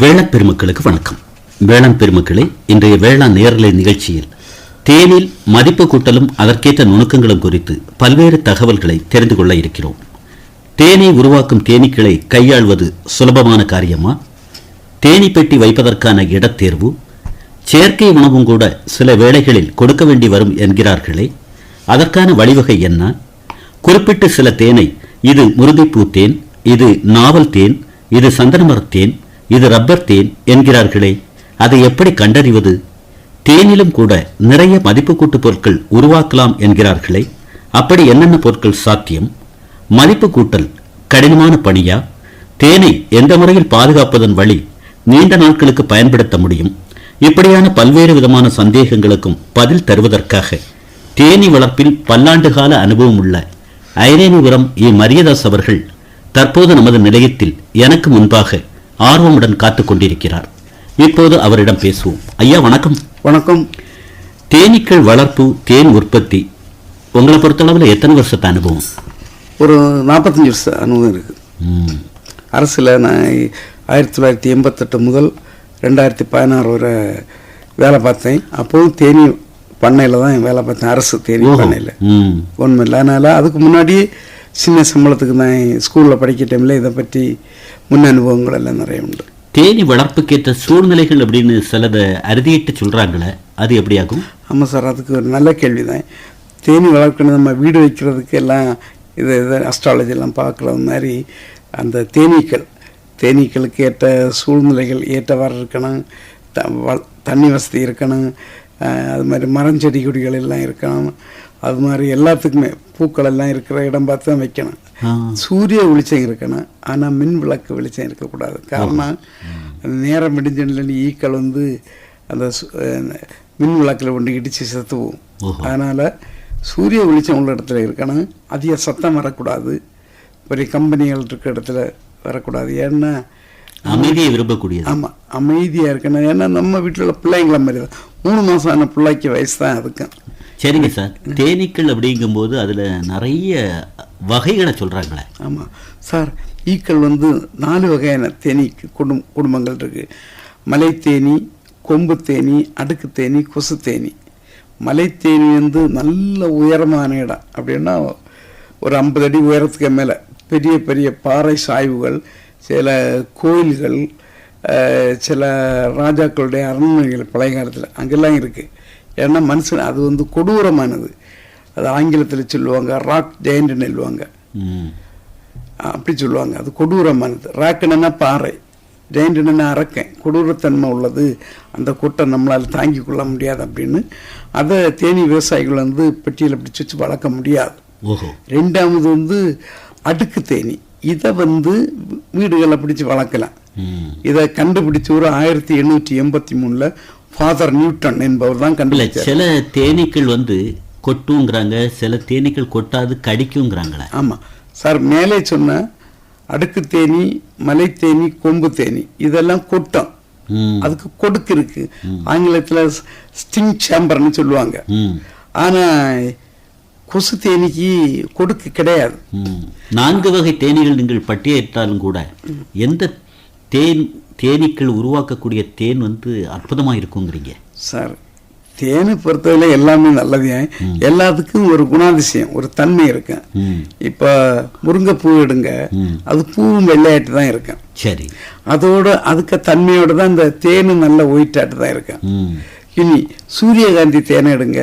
வேளாண் பெருமக்களுக்கு வணக்கம். வேளாண் பெருமக்களே, இன்றைய வேளாண் நேரலை நிகழ்ச்சியில் தேனில் மதிப்பு கூட்டலும் அதற்கேற்ற நுணுக்கங்களும் குறித்து பல்வேறு தகவல்களை தெரிந்து கொள்ள இருக்கிறோம். தேனை உருவாக்கும் தேனீக்களை கையாள்வது சுலபமான காரியமா? தேனி பெட்டி வைப்பதற்கான இடத்தேர்வு, செயற்கை உணவும் கூட சில வேளைகளில் கொடுக்க வேண்டி வரும் என்கிறார்களே, அதற்கான வழிவகை என்ன? குறிப்பிட்ட சில தேனை இது முருங்கைப்பூ தேன், இது நாவல் தேன், இது சந்தனமரத் தேன், இது ரப்பர் தேன் என்கிறார்களே, அதை எப்படி கண்டறிவது? தேனிலும் கூட நிறைய மதிப்பு கூட்டு பொருட்கள் உருவாக்கலாம் என்கிறார்களே, அப்படி என்னென்ன பொருட்கள் சாத்தியம்? மதிப்பு கூட்டல் கடினமான பணியா? தேனை எந்த முறையில் பாதுகாப்பதன் வழி நீண்ட நாட்களுக்கு பயன்படுத்த முடியும்? இப்படியான பல்வேறு விதமான சந்தேகங்களுக்கும் பதில் தருவதற்காக தேனி வளர்ப்பில் பல்லாண்டுகால அனுபவம் உள்ள ஐரேனிபுரம் மரியதாஸ் அவர்கள் தற்போது நமது நிலையத்தில் எனக்கு முன்பாக ஆர்வமுடன் காத்துக் கொண்டிருக்கிறார். இப்போது அவரிடம் பேசுவோம். ஐயா வணக்கம். வணக்கம். தேனீக்கள் வளர்ப்பு, தேன் உற்பத்தி உங்களை பொறுத்தளவில் எத்தனை வருஷத்து அனுபவம்? ஒரு 45 வருஷம் அனுபவம் இருக்கு. அரசில் நான் 1988 முதல் 2016 வரை வேலை பார்த்தேன். அப்போதும் தேனி பண்ணையில் தான் வேலை பார்த்தேன், அரசு தேனி பண்ணையில். ஒன்றும் இல்லை, அதனால் அதுக்கு முன்னாடியே சின்ன சம்பளத்துக்கு நான் ஸ்கூலில் படிக்க டைமில் இதை பற்றி முன் அனுபவங்கள் எல்லாம் நிறைய உண்டு. தேனி வளர்ப்புக்கேற்ற சூழ்நிலைகள் அப்படின்னு சிலதை அறுதியிட்டு சொல்கிறாங்களே, அது எப்படி ஆகும்? ஆமாம் சார், அதுக்கு ஒரு நல்ல கேள்வி தான். தேனி வளர்க்கணும், நம்ம வீடு வைக்கிறதுக்கு எல்லாம் இது அஸ்ட்ராலஜி எல்லாம் பார்க்குற மாதிரி அந்த தேனீக்களுக்கு ஏற்ற சூழ்நிலைகள் ஏற்றவாறு இருக்கணும், தண்ணி வசதி இருக்கணும், அது மாதிரி மரஞ்செடி கொடிகள் எல்லாம் இருக்கணும், அது மாதிரி எல்லாத்துக்குமே பூக்கள் எல்லாம் இருக்கிற இடம் பார்த்து தான் வைக்கணும். சூரிய வெளிச்சம் இருக்கணும், ஆனால் மின் விளக்கு வெளிச்சம் இருக்கக்கூடாது. காரணம், நேரம் முடிஞ்சு ஈக்கள் வந்து அந்த மின் விளக்கில் கொண்டு இடித்து செத்துவோம். அதனால் சூரிய வெளிச்சம் உள்ள இடத்துல இருக்கணும், அதிக சத்தம் வரக்கூடாது, பெரிய கம்பெனிகள் இருக்கிற இடத்துல வரக்கூடாது. ஏன்னா அமைதியை விரும்பக்கூடியது. ஆமாம், அமைதியாக இருக்கணும். ஏன்னா நம்ம வீட்டில் உள்ள பிள்ளைங்கள மாதிரி தான், 3 மாதம் ஆன பிள்ளைக்கு வயசு தான் அதுக்கும். சரிங்க சார், தேனீக்கள் அப்படிங்கும்போது அதில் நிறைய வகைகளை சொல்கிறாங்களே. ஆமாம் சார், ஈக்கள் வந்து 4 வகையான தேனி குடும்பங்கள் இருக்குது. மலைத்தேனி, கொம்பு தேனி, அடுக்கு தேனி, கொசு தேனி. மலைத்தேனி வந்து நல்ல உயரமான இடம், அப்படின்னா ஒரு 50 அடி உயரத்துக்கு மேலே பெரிய பெரிய பாறை சாய்வுகள், சில கோயில்கள், சில ராஜாக்களுடைய அரண்மனைகள் பழைய காலத்தில் அங்கெல்லாம் இருக்குது. ஏன்னா மனுஷன் அது வந்து கொடூரமானது. அது ஆங்கிலத்தில் சொல்லுவாங்க ராக் ஜெயண்ட்னு சொல்லுவாங்க, அப்படி சொல்லுவாங்க. அது கொடூரமானது. ராக்குன்னா பாறை, ஜெயண்ட்னா அரக்கன், கொடூரத்தன்மை உள்ளது, அந்த கொட்டை நம்மளால் தாங்கி கொள்ள முடியாது அப்படின்னு அதை தேனி விவசாயிகள் வந்து பெட்டியில் பிடிச்சி வச்சு வளர்க்க முடியாது. 2வது வந்து அடுக்கு தேனி, இதை வந்து வீடுகளை பிடிச்சி வளர்க்கலாம். இதை கண்டுபிடிச்ச ஒரு 1883 ஃபாதர் நியூட்டன் என்பவர் தான் கண்டுபிடிச்சார். சில தேனீக்கள் வந்து கொட்டுங்கிறாங்க, சில தேனீக்கள் கொட்டாது கடிக்குங்கிறாங்களே. ஆமாம் சார், மேலே சொன்ன அடுக்கு தேனி, மலைத்தேனி, கொம்பு தேனி இதெல்லாம் கொட்டம், அதுக்கு கொடுக்கு இருக்கு. ஆங்கிலத்தில் ஸ்டிங் சேம்பர்னு சொல்லுவாங்க. ஆனால் கொசு தேனிக்கு கொடுக்கு கிடையாது. 4 வகை தேனீகள் நீங்கள் பட்டியலிட்டாலும் கூட எந்த தேனீக்கள் உருவாக்கக்கூடிய தேன் வந்து அற்புதமாக இருக்குங்கிறீங்க சார்? தேனை பொறுத்தவரை எல்லாமே நல்லது. எல்லாத்துக்கும் ஒரு குணாதிசயம், ஒரு தன்மை இருக்கு. இப்போ முருங்கைப்பூ எடுங்க, அது பூவும் வெள்ளையாட்டு தான் இருக்கும். சரி, அதோட அதுக்கு தன்மையோட தான் இந்த தேனும் நல்ல ஒயிட்டாட்டு தான் இருக்கும். இனி சூரியகாந்தி தேனை எடுங்க,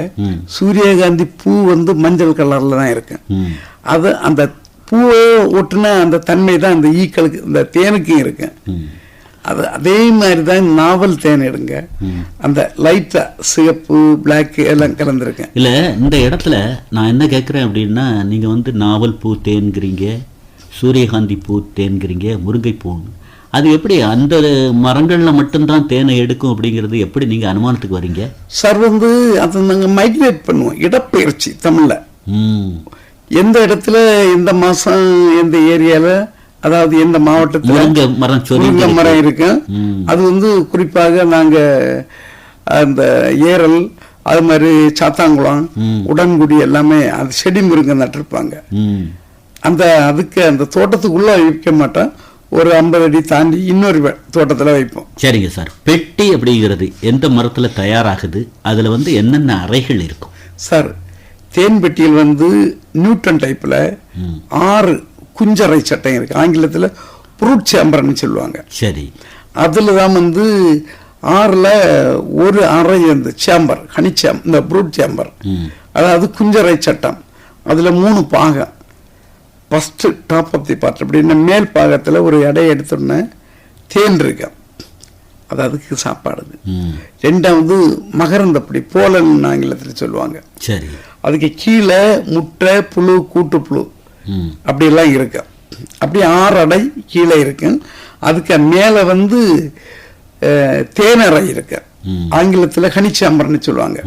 சூரியகாந்தி பூ வந்து மஞ்சள் கலர்ல தான் இருக்கு. அது அந்த பூவை ஒட்டுன அந்த தன்மை தான் அந்த ஈக்களுக்கு, இந்த தேனுக்கும் இருக்கு. அது அதே மாதிரி தான் நாவல் தேன் எடுங்க, அந்த லைட்டா சிகப்பு பிளாக் எல்லாம் கலந்துருக்கேன். இல்லை, இந்த இடத்துல நான் என்ன கேட்குறேன் அப்படின்னா, நீங்கள் வந்து நாவல் பூ தேன்கிறீங்க, சூரியகாந்தி பூ தேன்கிறீங்க, முருங்கை பூ, அது எப்படி அந்த மரங்களில் மட்டும்தான் தேனை எடுக்கும் அப்படிங்கிறது எப்படி நீங்கள் அனுமானத்துக்கு வரீங்க சார்? வந்து அதை நாங்கள் மைக்ரேட் பண்ணுவோம், இடப்பெயர்ச்சி தமிழில். எந்த இடத்துல எந்த மாதம் எந்த ஏரியாவில், அதாவது எந்த மாவட்டத்தில் முருங்கை மரம் இருக்கு, அது வந்து குறிப்பாக நாங்கள் அந்த ஏரல், அது மாதிரி சாத்தாங்குளம், உடன்குடி எல்லாமே அது செடி முருங்கை நட்டிருப்பாங்க. அந்த அதுக்கு அந்த தோட்டத்துக்குள்ளே வைக்க மாட்டோம், ஒரு 50 அடி தாண்டி இன்னொரு தோட்டத்தில் வைப்போம். சரிங்க சார். பெட்டி அப்படிங்கிறது எந்த மரத்தில் தயாராகுது, அதில் வந்து என்னென்ன அறைகள் இருக்கும் சார்? தேன் பெட்டியில் வந்து நியூட்டன் டைப்பில் 6 குஞ்சறை சட்டம் இருக்கு. ஆங்கிலத்தில் ப்ரூட் சேம்பர்னு சொல்லுவாங்க. சரி. அதில் தான் வந்து 6ல் ஒரு அறை வந்து சேம்பர், ஹனி சேம்பர், இந்த ப்ரூட் சேம்பர், அதாவது குஞ்சறை சட்டம். அதில் 3 பாகம். First top of the part அப்படின்னா மேல் பாகத்தில் ஒரு எடை எடுத்தோடனே தேன் இருக்கு, அது அதுக்கு சாப்பாடு. ரெண்டாவது மகரந்தப்படி, போலன் ஆங்கிலத்தில் சொல்லுவாங்க. சரி. அதுக்கு கீழே முட்டை, புழு, கூட்டுப்புழு அப்படியெல்லாம் இருக்கு. அப்படி 6 அடை கீழே இருக்கு. அதுக்கு மேலே வந்து தேனறை இருக்கு. ஆங்கிலத்தில் ஹனி சாம்பர்னு சொல்லுவாங்க.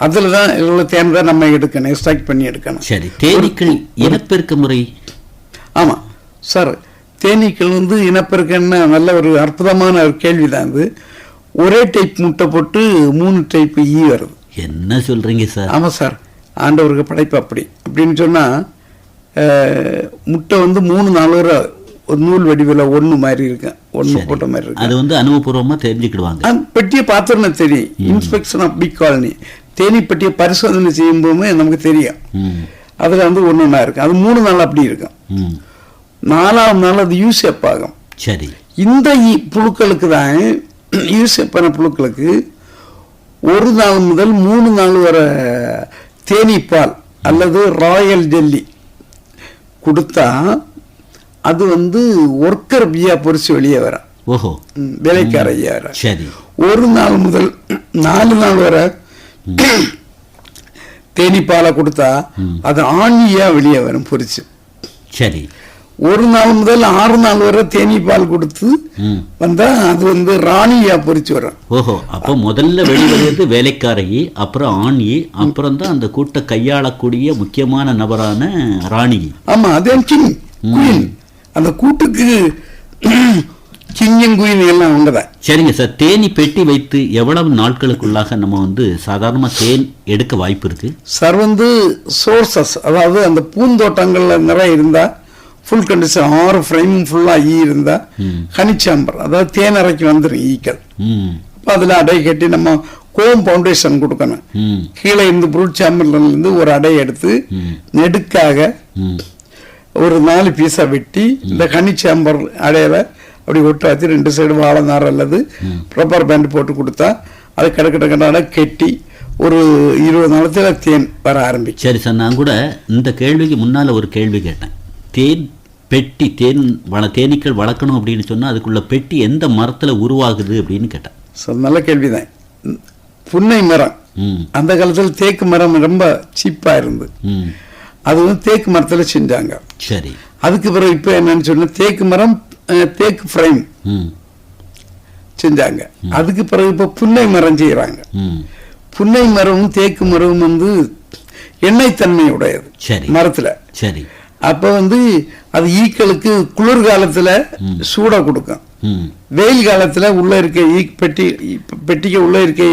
அதில் தான் இவ்வளோ தேன் தான் நம்ம எடுக்கணும், எக்ஸ்ட்ராக்ட் பண்ணி எடுக்கணும். சரி. தேனீக்கள் இனப்பெருக்க முறை? ஆமாம் சார், தேனீக்கள் வந்து இனப்பெருக்கன்னு நல்ல ஒரு அற்புதமான ஒரு கேள்வி தான். இது ஒரே டைப் முட்டை போட்டு 3 டைப் ஈ வருது. என்ன சொல்றீங்க சார்? ஆமாம் சார், ஆண்டவருக்கு படைப்பு அப்படி. அப்படின்னு சொன்னால் முட்டை வந்து 3-4 ஒரு நூல் வடிவில் ஒன்று மாதிரி இருக்கு, ஒன்று போட்ட மாதிரி இருக்கு. அது வந்து அனுபவபூர்வமாக தெரிஞ்சுக்கிடுவாங்க. பெட்டியை பார்த்தோன்னா தெரியும். இன்ஸ்பெக்ஷன் ஆஃப் பீ காலனி, தேனி பெட்டியை பரிசோதனை செய்யும் போதுமே நமக்கு தெரியும். அதில் வந்து ஒன்று இருக்கு. அது 3 நாள் அப்படி இருக்கும். 4ஆவது நாள் அது யூசேப் ஆகும். சரி. இந்த புழுக்களுக்கு தான், யூசேப்பான புழுக்களுக்கு 1 நாள் முதல் 3 நாள் வரை தேனீப்பால் அல்லது ராயல் ஜெல்லி கொடுத்தா அது வந்து ஒர்க்கர் பியா பொறிச்சு வெளியே வர. ஓஹோ. வேலைக்கார ஐயா வர. சரி. 1 நாள் முதல் 4 நாள் வரை தேனீப்பாலை கொடுத்தா அது ஆணியா வெளியே வரும் பொறிச்சு. சரி. 1 நாள் முதல் 6 நாள் வரை தேனீப்பால் கொடுத்து வந்தா அது வந்து ராணியா பொறிச்சு வரும். ஓஹோ. அப்போ முதல்ல வெளிவருது வேலைக்காரையே, அப்புறம் ஆணி, அப்புறம் தான் அந்த கூட்டை கையாளக்கூடிய முக்கியமான நபரான ராணி. ஆமா, அதே கிங் குயின். அந்த கூட்டுக்கு கிங்கும் குயின் எல்லாம் உங்கதான். சரிங்க சார். தேனி பெட்டி வைத்து எவ்வளவு நாட்களுக்குள்ளாக நம்ம வந்து சாதாரண தேன் எடுக்க வாய்ப்பு இருக்கு சார்? வந்து சோர்சஸ், அதாவது அந்த பூந்தோட்டங்கள்ல நிறைய இருந்தா, ஃபுல் கண்டிஷன் 6 ஃப்ரேம் ஃபுல்லா ஈ இருந்தா ஹனி சாம்பர், அதாவது தேனறைக்கு வந்துடும் ஈக்கள். அதுல அடை கட்டி நம்ம கோம் பவுண்டேஷன் கொடுக்கணும். கீழே இருந்து ப்ரூட் சாம்பர்ல இருந்து ஒரு அடை எடுத்து நெடுக்காக ஒரு 4 பீஸா வெட்டி இந்த ஹனி சாம்பர் அடையில அப்படி ஒட்டு வச்சு 2 சைடு வாழை நார் அல்லது ரப்பர் பேண்ட் போட்டு கொடுத்தா அது கிடக்கிட்ட கெட்டி ஒரு 20 நாளத்துல தேன் வர ஆரம்பிக்கும். சரி சார். நான் கூட இந்த கேள்விக்கு முன்னால ஒரு கேள்வி கேட்டேன். தேன் பெட்டி, தேனீக்கள் வளர்க்கணும் அப்படின்னு சொன்னா அதுக்குள்ள பெட்டி எந்த மரத்துல உருவாகுது அப்படின்னு கேட்டேன். சார், நல்ல கேள்விதான். புன்னை மரம், அந்த காலத்தில் தேக்கு மரம் ரொம்ப சீப்பா இருந்து அது வந்து தேக்கு மரத்துல செஞ்சாங்க. சரி. அதுக்கு பிறகு இப்ப என்னன்னு சொன்னா தேக்கு மரம், தேக்கு ஃப்ரேம் செஞ்சாங்க. அதுக்கு பிறகு இப்ப புன்னை மரம் செய்யறாங்க. புன்னை மரமும் தேக்கு மரமும் வந்து எண்ணெய் தன்மை உடையது மரத்துல. சரி. அப்ப வந்து அது ஈக்களுக்கு குளிர்காலத்துல சூடா கொடுக்கும், வெயில் காலத்துல உள்ள இருக்க பெட்டிக்கு உள்ள இருக்க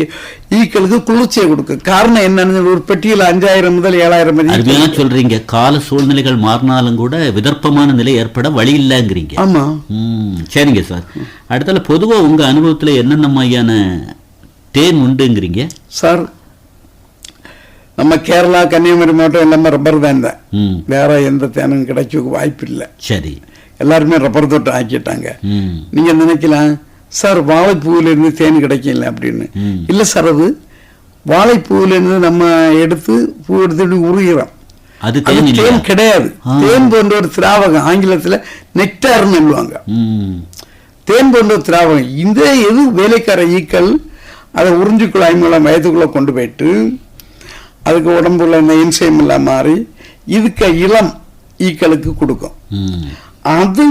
ஈக்களுக்கு குளிர்ச்சியை கொடுக்கும். காரணம் என்னன்னு, ஒரு பெட்டியில 5000 முதல் 7000 சொல்றீங்க. கால சூழ்நிலைகள் மாறினாலும் கூட விதர்ப்பமான நிலை ஏற்பட வழி இல்லைங்கிறீங்க. ஆமா. சரிங்க சார். அடுத்தால பொதுவா உங்க அனுபவத்துல என்னென்ன மாதிரியான தேன் உண்டுங்கிறீங்க சார்? நம்ம கேரளா, கன்னியாகுமரி மாவட்டம் எல்லாமே ரப்பர் தான். வேற எந்த தேனும் கிடைக்க வாய்ப்பு இல்லை. சரி. எல்லாருமே ரப்பர் தோட்டம் ஆக்கிட்டாங்க. நீங்க நினைக்கலாம் சார் வாழைப்பூவில இருந்து தேன் கிடைக்கல அப்படின்னு. இல்ல சார், அது வாழைப்பூவில இருந்து நம்ம எடுத்து பூ எடுத்து உருகிறோம், அது தேன் கிடையாது. தேன் போன்ற ஒரு திராவகம், ஆங்கிலத்துல நெக்டார்னு சொல்லுவாங்க. தேன் போன்ற ஒரு திராவகம். இந்த எது வேலைக்கார ஈக்கள் அதை உறிஞ்சிக்குழாய் மூலம் வயதுக்குள்ள கொண்டு போயிட்டு அதுக்கு உடம்புல இந்த என்சைம் எல்லாம் மாறி இதுக்கு இளம் ஈக்களுக்கு கொடுக்கும். அது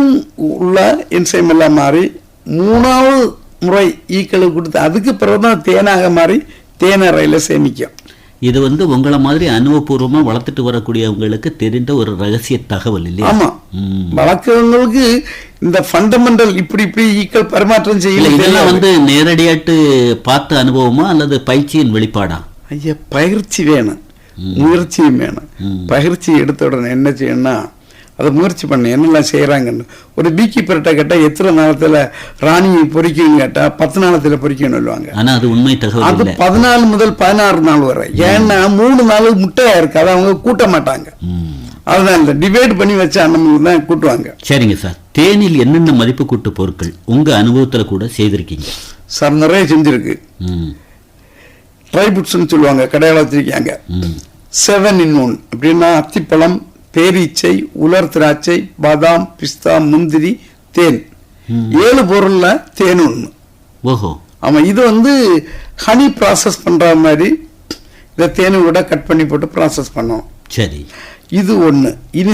உள்ள என்சைம் எல்லாம் மாறி 3வது முறை ஈக்களுக்கு கொடுத்து அதுக்கு பிறகுதான் தேனாக மாறி தேனறையில சேமிக்கும். இது வந்து உங்களை மாதிரி அனுபவபூர்வமா வளர்த்துட்டு வரக்கூடியவங்களுக்கு தெரிந்த ஒரு ரகசிய தகவல் இல்லையா? ஆமா, வளர்க்கிறவங்களுக்கு இந்த ஃபண்டமெண்டல் இப்படி ஈக்கள் பரிமாற்றம் செய்யல. இதெல்லாம் வந்து நேரடியாட்டு பார்த்த அனுபவமா அல்லது பயிற்சியின் வெளிப்பாடா? ஐயா, பயிற்சி வேணும், முயற்சியும் வேணும். பயிற்சி எடுத்த உடனே என்ன செய்யணும்னா, அதை முயற்சி பண்ணேன் என்னெல்லாம் செய்கிறாங்கன்னு. ஒரு பீக்கீப்பர்கிட்ட கேட்டால் எத்தனை நேரத்தில் ராணி பொறிக்கணும்னு கேட்டால் 10 நாளத்தில் பொறிக்கணும்னு சொல்லுவாங்க. ஆனா அது உண்மை தகவல் அது இல்ல. 14 முதல் 16 நாள் வரை. ஏன்னா 3 நாள் முட்டையா இருக்கு, அதை அவங்க கூட்ட மாட்டாங்க. அதுதான் இந்த டிவைட் பண்ணி வச்ச அன்னமும் தான் கூட்டுவாங்க. சரிங்க சார், தேனில் என்னென்ன மதிப்பு கூட்டு பொருட்கள் உங்க அனுபவத்துல கூட செய்திருக்கீங்க? சார் நிறைய செஞ்சிருக்கு. ட்ரை ஃப்ரூட்ஸ்னு சொல்லுவாங்க, கடையாள வச்சிருக்காங்க. 7 in 1 அப்படின்னா அத்திப்பழம், பேரீச்சை, உலர் திராட்சை, பாதாம், பிஸ்தா, முந்திரி, தேன். 7 பொருள்ல தேன் 1. ஓஹோ. ஆமா, இது வந்து ஹனி ப்ராசஸ் பண்ற மாதிரி இந்த தேனை விட கட் பண்ணி போட்டு ப்ராசஸ் பண்ணோம். சரி, இது 1. இது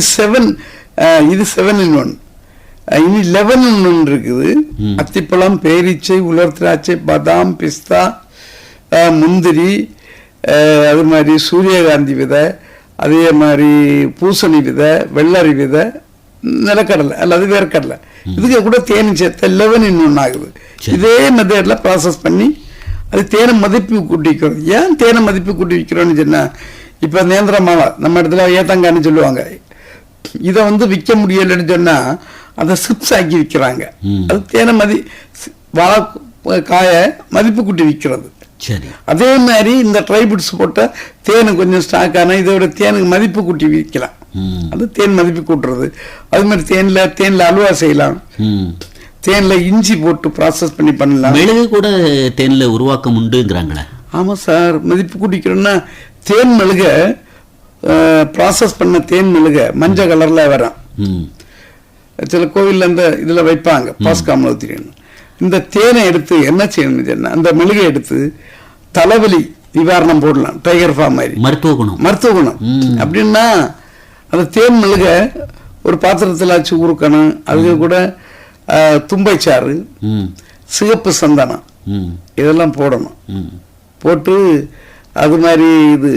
7 in 1. இனி 11 in 1 இருக்குது. அத்திப்பழம், பேரீச்சை, உலர் திராட்சை, பாதாம், பிஸ்தா, முந்திரி, அது மாதிரி சூரியகாந்தி விதை, அதே மாதிரி பூசணி விதை, வெள்ளரி விதை, நிலக்கடலை அல்லது வேர்க்கடலை, இதுக்கு கூட தேன் சேர்த்த 11 in 1 ஆகுது. இதே மெத்தட்ல ப்ராசஸ் பண்ணி அது தேனை மதிப்பு கூட்டி வைக்கிறோம். ஏன் தேனை மதிப்பு கூட்டி வைக்கிறோம்னு சொன்னா, இப்ப நேந்திர மாலை நம்ம இடத்துல ஏத்தங்கான்னு சொல்லுவாங்க. இதை வந்து விற்க முடியலன்னு சொன்னா அதை சிப்ஸ் ஆக்கி விற்கிறாங்க. அது தேனை காய மதிப்பு கூட்டி விற்கிறது. சரி, அதே மாதிரி இந்த ட்ரை ஃப்ரூட்ஸ் போட்ட தேனு கொஞ்சம் ஸ்டாக் ஆனா இதோட தேனுக்கு மதிப்பு கூட்டி விற்கலாம். அது தேன் மதிப்பு கூட்டுறது. அது மாதிரி தேன்ல அல்வா செய்யலாம். தேன்ல இஞ்சி போட்டு ப்ராசஸ் பண்ணி பண்ணலாம். மெழுகு கூட தேன்ல உருவாக்கம் உண்டுங்கிறாங்களே. ஆமா சார், மதிப்பு கூட்டிக்கிறோம்னா தேன் மெழுக ப்ராசஸ் பண்ண தேன் மெழுக மஞ்சள் கலர்ல வரும். சில கோவில்ல இந்த இதுல வைப்பாங்க பாஸ்காமலத்திரின்னு. இந்த தேனை எடுத்து என்ன செய்யணும், அந்த மெழுகை எடுத்து தலைவலி நிவாரணம் போடலாம். டைகர் ஃபார்ம் மாதிரி மருத்துவ குணம் அப்படின்னா அந்த தேன் மெழுக ஒரு பாத்திரத்தில் வச்சு உருக்கணும். அது கூட தும்பைச்சாறு, சிகப்பு சந்தனம் இதெல்லாம் போடணும். போட்டு அது மாதிரி இது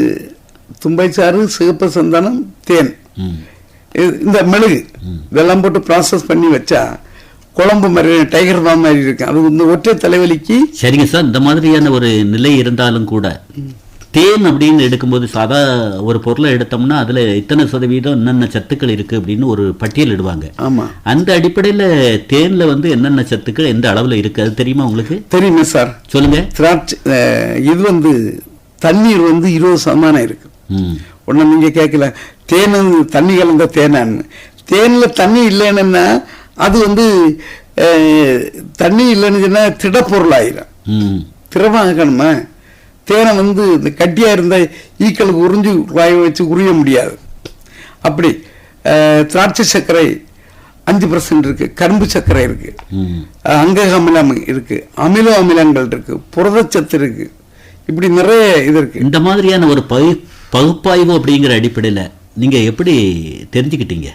தும்பைச்சாறு, சிகப்பு சந்தனம், தேன், இந்த மெழுகு இதெல்லாம் போட்டு ப்ராசஸ் பண்ணி வச்சா குழம்பு மாதிரி டைகர் ஃபார்ம் மாதிரி இருக்கு. அது இந்த ஒற்றை தலைவலிக்கு. சரிங்க சார், இந்த மாதிரியான ஒரு நிலை இருந்தாலும் கூட தேன் அப்படின்னு எடுக்கும்போது சாதா ஒரு பொருளை எடுத்தோம்னா அதுல இத்தனை சதவீதம் என்னென்ன சத்துக்கள் இருக்கு அப்படின்னு ஒரு பட்டியல் இடுவாங்க. ஆமா, அந்த அடிப்படையில தேன்ல வந்து என்னென்ன சத்துக்கள் எந்த அளவுல இருக்கு அது தெரியுமா உங்களுக்கு? தெரியுமா சார், சொல்லுங்க. இது வந்து தண்ணீர் வந்து 20% இருக்கு. ஒண்ணு நீங்க கேட்கல, தேன் தண்ணி கலந்த தேனான்னு. தேன்ல தண்ணி இல்லைன்னா அது வந்து தண்ணி இல்லைன்னு சொன்னா திடப்பொருள் ஆயிரும். திரவமாகணுமா? தேனை வந்து இந்த கட்டியா இருந்த ஈக்களுக்கு உறிஞ்சு வாய வச்சு உரிய முடியாது. அப்படி திராட்சை சர்க்கரை 5% இருக்கு, கரும்பு சர்க்கரை இருக்கு, அங்க அமிலம் இருக்கு, அமினோ அமிலங்கள் இருக்கு, புரதச்சத்து இருக்கு, இப்படி நிறைய இது இருக்கு. இந்த மாதிரியான ஒரு பகுப்பாய்வு அப்படிங்கிற அடிப்படையில நீங்க எப்படி தெரிஞ்சுக்கிட்டீங்க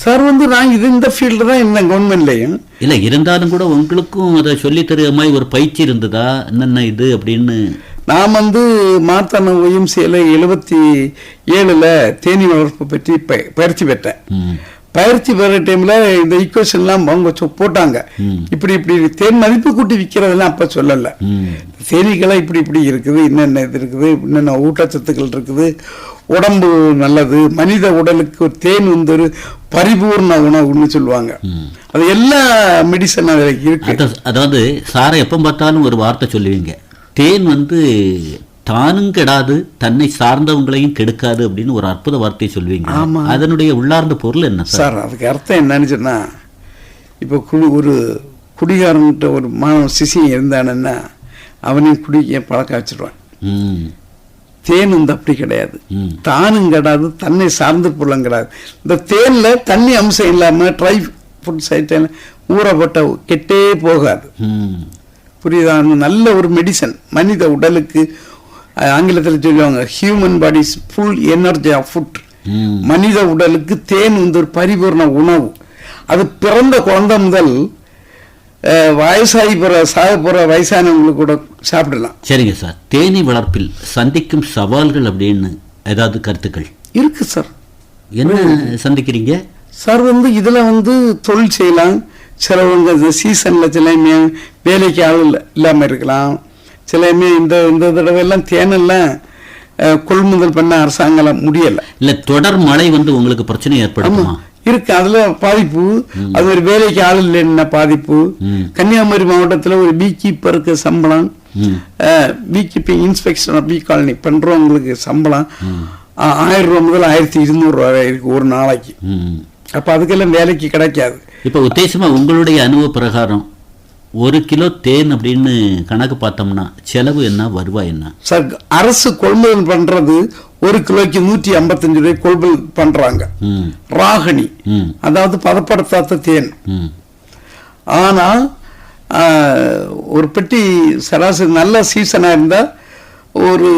சார்? வந்து நான் இந்த ஃபீல்டு தான் இருந்தேன் கவர்மெண்ட்லையும். இல்லை இருந்தாலும் கூட உங்களுக்கும் அதை சொல்லி தருகிற மாதிரி ஒரு பயிற்சி இருந்ததா என்னென்ன இது அப்படின்னு? நான் வந்து மாத்தான OMCல 77 தேனி வளர்ப்பு பற்றி பயிற்சி பெற்றேன். பயிற்சி பெற டைம்ல இந்த ஈக்குவேஷன்லாம் அவங்க போட்டாங்க. இப்படி தேன் மதிப்பு கூட்டி விற்கிறதெல்லாம் அப்ப சொல்லல. தேனீக்கெல்லாம் இப்படி இருக்குது, என்னென்ன இது இருக்குது, என்னென்ன ஊட்டச்சத்துக்கள் இருக்குது, உடம்பு நல்லது, மனித உடலுக்கு தேன் வந்து ஒரு பரிபூர்ண உணவுன்னு சொல்லுவாங்க. அது எல்லா மெடிசன் அதுல இருக்கு. அதாவது சாரை எப்ப பார்த்தாலும் ஒரு வார்த்தை சொல்லுவீங்க, தேன் வந்து தானும் கெடாது தன்னை சார்ந்தவங்களையும் கெடுக்காது அப்படின்னு ஒரு அற்புத வார்த்தையை சொல்லுவீங்க. அதனுடைய உள்ளார்ந்த பொருள் என்ன சார்? அதுக்கு அர்த்தம் என்னன்னு சொன்னா, இப்ப ஒரு குடிகாரன்கிட்ட ஒரு மாணவன் சிசியம் இருந்தானுன்னா அவனையும் குடிக்க பழக்க வச்சிருவான். தேன் வந்து அப்படி கிடையாது, தானும் கிடையாது தன்னை சார்ந்த பொருளும் கிடையாது. இந்த தேன்ல தண்ணி அம்சம் இல்லாம ட்ரை ஃபுட் சைட்ல ஊறப்பட்ட கெட்டே போகாது. புரியுதா? நல்ல ஒரு மெடிசன் மனித உடலுக்கு. ஆங்கிலத்தில் சொல்லுவாங்க human body's full energy of food. மனித உடலுக்கு தேன் வந்து ஒரு பரிபூர்ண உணவு. அது பிறந்த குழந்தை முதல் வயசாகி சாக போற வயசானவங்களுக்கு கூட சாப்பிடலாம். சரிங்க சார், தேனீ வளர்ப்பில் சந்திக்கும் சவால்கள் அப்படின்னு ஏதாவது கருத்துக்கள் இருக்கு சார்? என்ன சந்திக்கிறீங்க சார்? வந்து இதுல வந்து தொழில் செய்யலாம். சிலவங்க இந்த சீசன்ல சிலமே வேலைக்கு ஆள் இல்லாம இருக்கலாம். சிலமே இந்த தடவை எல்லாம் தேனெல்லாம் கொள்முதல் பண்ண அரசாங்கம் முடியல. இல்ல தொடர் மழை வந்து உங்களுக்கு பிரச்சனை ஏற்படுமா? இருக்கு. அதுல பாதிப்பு, அது ஒரு வேலைக்கு ஆள் இல்லைன்னா பாதிப்பு. கன்னியாகுமரி மாவட்டத்துல ஒரு பீ கீப்பருக்கு சம்பளம், பீ கீப்பிங் இன்ஸ்பெக்ஷன் பீ காலனி பண்றவங்களுக்கு சம்பளம் 1000 ரூபாய் முதல் 1200 ரூபாய் இருக்கு ஒரு நாளைக்கு. அப்ப அதுக்கெல்லாம் வேலைக்கு கிடைக்காது. இப்ப உத்தேசமா உங்களுடைய அனுபவ பிரகாரம் 1 கிலோ தேன் அப்படின்னு கணக்கு பார்த்தோம்னா செலவு என்ன, வருவாய் என்ன? சார், அரசு கொள்முதல் பண்றது 1 கிலோக்கு 155 ரூபாய் கொள்முதல் பண்றாங்க. ராகினி, அதாவது பதப்படுத்தாத தேன். ஆனா ஒரு பெட்டி சராசரி நல்ல சீசனா இருந்தா ஒரு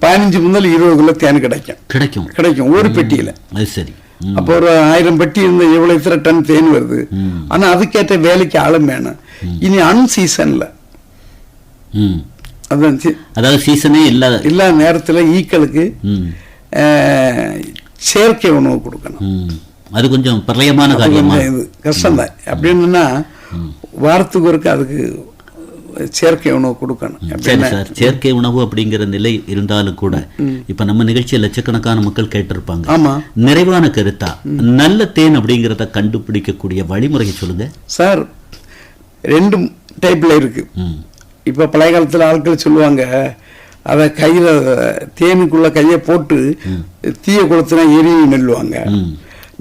15 முதல் 20 கிலோ தேன் கிடைக்கும் ஒரு பெட்டியில. அது சரி. அப்போ ஒரு 1000 பெட்டி இருந்த எவ்வளவு இத்தனை டன் தேன் வருது. ஆனா அதுக்கேற்ற வேலைக்கு ஆளும் வேணும். இனி அன்சீசன்ல, அதாவது சீசனே இல்லாத நேரத்துல ஈக்களுக்கு செயற்கை உணவு கொடுக்கணும். அது கொஞ்சம் பிரளயமான காரியமா, இது கஷ்டம்தான். அப்படின்னா வாரத்துக்கு ஒருக்க அதுக்கு செயற்கை உணவு கொடுக்கணும். சரி சார், செயற்கை உணவு அப்படிங்கிற நிலை இருந்தாலும் கூட இப்ப நம்ம நிகழ்ச்சியை லட்சக்கணக்கான மக்கள் கேட்டிருப்பாங்க. ஆமா, நிறைவான கருத்தா நல்ல தேன் அப்படிங்கிறத கண்டுபிடிக்கக்கூடிய வழிமுறையை சொல்லுங்க சார். 2 டைப்ல இருக்கு. இப்ப பழைய காலத்துல ஆட்கள் சொல்லுவாங்க, அத கையில தேனுக்குள்ள கையை போட்டு தீய கொளுத்துனா எரியும் நெல்லுவாங்க.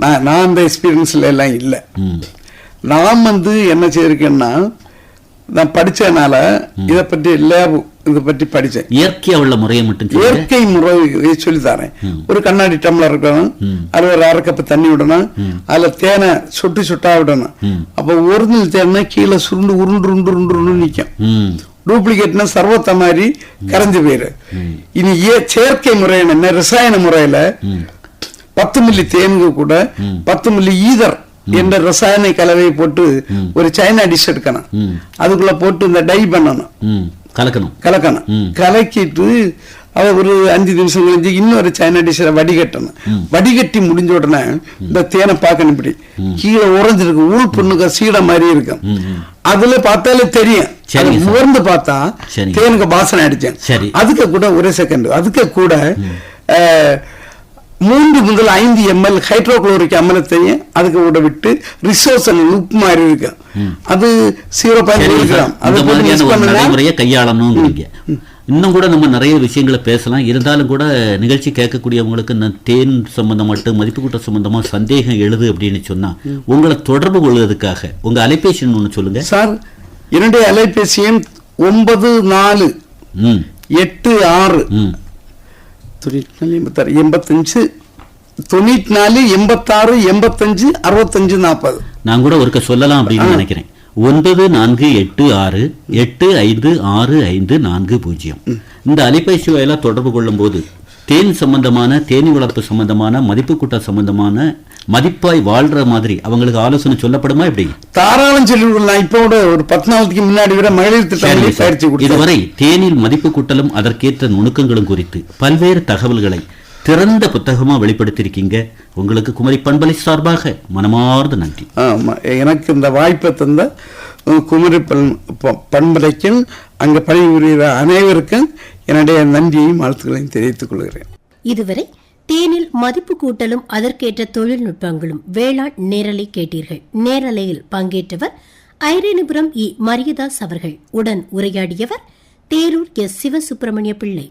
நான் அந்த எக்ஸ்பீரியன்ஸ்ல எல்லாம் இல்லை. நான் என்ன செய்திருக்கேன்னா, நான் படிச்சதுனால இதை பற்றி படிச்சேன். இயற்கையா உள்ள முறையை மட்டும் இயற்கை முறை சொல்லி தரேன். ஒரு கண்ணாடி டம்ளர் இருக்கணும், அதுல ஒரு 1/2 கப் தண்ணி விடணும், அதுல தேனை சொட்டு சொட்டா விடணும். அப்ப ஒரிஜினல் தேனை கீழே சுருண்டு உருண்டு நிக்கும். டூப்ளிகேட்னா சர்வத்த மாதிரி கரைஞ்சு போயிரு. இனி செயற்கை முறை என்ன, ரசாயன முறையில 10 மில்லி தேனுக்கு கூட 10 மில்லி ஈதர் என்ற ரசாயன கலவையை போட்டு ஒரு சைனா டிஷ் எடுக்கணும். அதுக்குள்ள போட்டு இந்த டை பண்ணணும், கலக்கணும். கலக்கிட்டு அதை ஒரு 5 நிமிஷம் கழிஞ்சு இன்னொரு சைனா டிஷ்ல வடிகட்டணும். வடிகட்டி முடிஞ்ச உடனே இந்த தேனை பார்க்கணும், இப்படி கீழே உறைஞ்சிருக்கு, ஊழ் பொண்ணுக்கு சீடை மாதிரி இருக்கும். அதுல பார்த்தாலே தெரியும். முகர்ந்து பார்த்தா தேனுக்கு வாசனை அடிச்சேன். அதுக்கு கூட 1 செகண்ட், அதுக்கு கூட 3 முதல் 5 ml ஹைட்ரோகுளோரிக் அமிலத்தையும் அதுக்கு கூட விட்டு ரிசோசன் உப்பு மாதிரி இருக்கு, அது 0.1 கிராம் நடைமுறையை கையாளணும். இன்னும் கூட நம்ம நிறைய விஷயங்களை பேசலாம். இருந்தாலும் கூட நிகழ்ச்சி கேட்கக்கூடியவங்களுக்கு தேன் சம்பந்தமாட்டு மதிப்பு கூட்ட சம்பந்தமா சந்தேகம் எழுது அப்படின்னு சொன்னா உங்களை தொடர்பு கொள்வதற்காக உங்க அலைபேசி ஒண்ணு சொல்லுங்க சார். என்னுடைய அலைபேசி எண் 9486 85 94 86 85 65 40. நான் கூட ஒருக்க சொல்லலாம் அப்படின்னு நினைக்கிறேன். 9486 856540. இந்த அலைபேசி வாயிலா தொடர்பு கொள்ளும் போது தேன் சம்பந்தமான, தேனி வளர்ப்பு சம்பந்தமான, மதிப்பு கூட்ட சம்பந்தமான, மதிப்பாய் வாழ்ற மாதிரி அவங்களுக்கு ஆலோசனை சொல்லப்படுமா? எப்படி? தாராளம் சொல்லிவிடலாம். இப்போ ஒரு 10 நாளுக்கு முன்னாடி விட மகளிர் திட்டங்களை பயிற்சி கொடுத்து இதுவரை தேனில் மதிப்பு கூட்டலும் அதற்கேற்ற நுணுக்கங்களும் குறித்து பல்வேறு தகவல்களை திறந்த புத்தகமா வெளிப்படுத்தியிருக்கீங்க. உங்களுக்கு குமரி பண்பலை சார்பாக மனமார்ந்த நன்றி. எனக்கு இந்த வாய்ப்பை தந்த குமரி பண்பலைக்கும் அங்க பணிபுரிகிற அனைவருக்கும் என்னுடைய நன்றியையும் வாழ்த்துக்களையும் தெரிவித்துக் கொள்கிறேன். இதுவரை தேனில் மதிப்பு கூட்டலும் அதற்கேற்ற தொழில்நுட்பங்களும் வேளாண் நேரலை கேட்டீர்கள். நேரலையில் பங்கேற்றவர் ஐரேனிபுரம் மரியதாஸ் அவர்கள். உடன் உரையாடியவர் தேரூர் சிவசுப்பிரமணிய பிள்ளை.